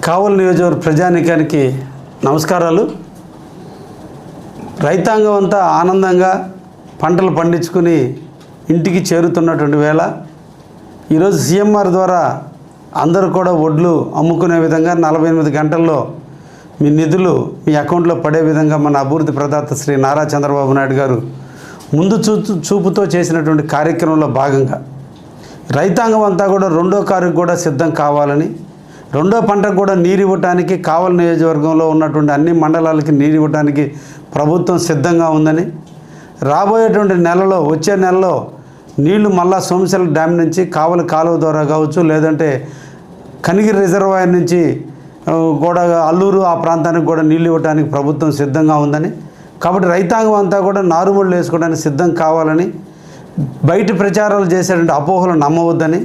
కావలి నియోజకవర్గ ప్రజానీకానికి నమస్కారాలు. రైతాంగం అంతా ఆనందంగా పంటలు పండించుకుని ఇంటికి చేరుతున్నటువంటి వేళ ఈరోజు సీఎంఆర్ ద్వారా అందరూ కూడా వడ్లు అమ్ముకునే విధంగా 48 గంటల్లో మీ నిధులు మీ అకౌంట్లో పడే విధంగా మన అభివృద్ధి ప్రదాత శ్రీ నారా చంద్రబాబు నాయుడు గారు ముందు చూపుతో చేసినటువంటి కార్యక్రమంలో భాగంగా రైతాంగం అంతా కూడా రెండో కారుకు కూడా సిద్ధం కావాలని, రెండో పంటకు కూడా నీరు ఇవ్వటానికి కావలి నియోజకవర్గంలో ఉన్నటువంటి అన్ని మండలాలకి నీరు ఇవ్వటానికి ప్రభుత్వం సిద్ధంగా ఉందని, రాబోయేటువంటి నెలలో వచ్చే నెలలో నీళ్లు మళ్ళా సోమశిల డ్యామ్ నుంచి కావలి కాలువ ద్వారా కావచ్చు, లేదంటే కనిగిరి రిజర్వాయర్ నుంచి కూడా అల్లూరు ఆ ప్రాంతానికి కూడా నీళ్ళు ఇవ్వడానికి ప్రభుత్వం సిద్ధంగా ఉందని, కాబట్టి రైతాంగం అంతా కూడా నారుమళ్ళు వేసుకోవడానికి సిద్ధం కావాలని, బయట ప్రచారాలు చేసేటువంటి అపోహలు నమ్మవద్దని,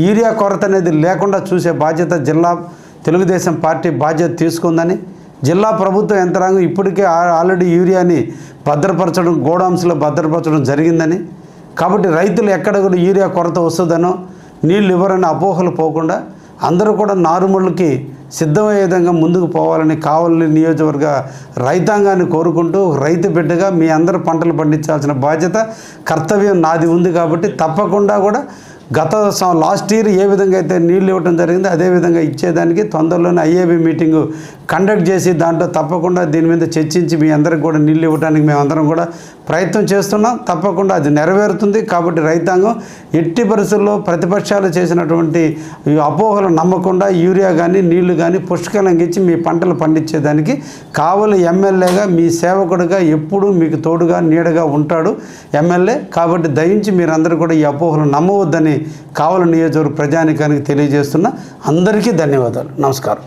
యూరియా కొరత అనేది లేకుండా చూసే బాధ్యత జిల్లా తెలుగుదేశం పార్టీ బాధ్యత తీసుకుందని, జిల్లా ప్రభుత్వ యంత్రాంగం ఇప్పటికే ఆల్రెడీ యూరియాని భద్రపరచడం, గోడౌన్స్లో భద్రపరచడం జరిగిందని, కాబట్టి రైతులు ఎక్కడ కూడా యూరియా కొరత వస్తుందనో నీళ్ళు ఇవ్వరని అపోహలు పోకుండా అందరూ కూడా నారుమళ్ళకి సిద్ధమయ్యే విధంగా ముందుకు పోవాలని కావలి నియోజకవర్గ రైతాంగాన్ని కోరుకుంటూ, రైతు బిడ్డగా మీ అందరూ పంటలు పండించాల్సిన బాధ్యత కర్తవ్యం నాది ఉంది. కాబట్టి తప్పకుండా కూడా లాస్ట్ ఇయర్ ఏ విధంగా అయితే నీళ్ళు ఇవ్వడం జరిగిందో అదేవిధంగా ఇచ్చేదానికి తొందరలోనే ఐఏబీ మీటింగు కండక్ట్ చేసి దాంట్లో తప్పకుండా దీని మీద చర్చించి మీ అందరికి కూడా నీళ్ళు ఇవ్వడానికి మేమందరం కూడా ప్రయత్నం చేస్తున్నాం. తప్పకుండా అది నెరవేరుతుంది. కాబట్టి రైతాంగం ఎట్టి పరిస్థితుల్లో ప్రతిపక్షాలు చేసినటువంటి అపోహలు నమ్మకుండా యూరియా కానీ నీళ్లు కానీ పుష్కలంగా ఇచ్చి మీ పంటలు పండించేదానికి కావలి ఎమ్మెల్యేగా మీ సేవకుడిగా ఎప్పుడూ మీకు తోడుగా నీడగా ఉంటాడు ఎమ్మెల్యే. కాబట్టి దయించి మీరందరూ కూడా ఈ అపోహలు నమ్మవద్దని కావలి నియోజకవర్గ ప్రజానీకానికి తెలియజేస్తున్నా. అందరికీ ధన్యవాదాలు. నమస్కారం.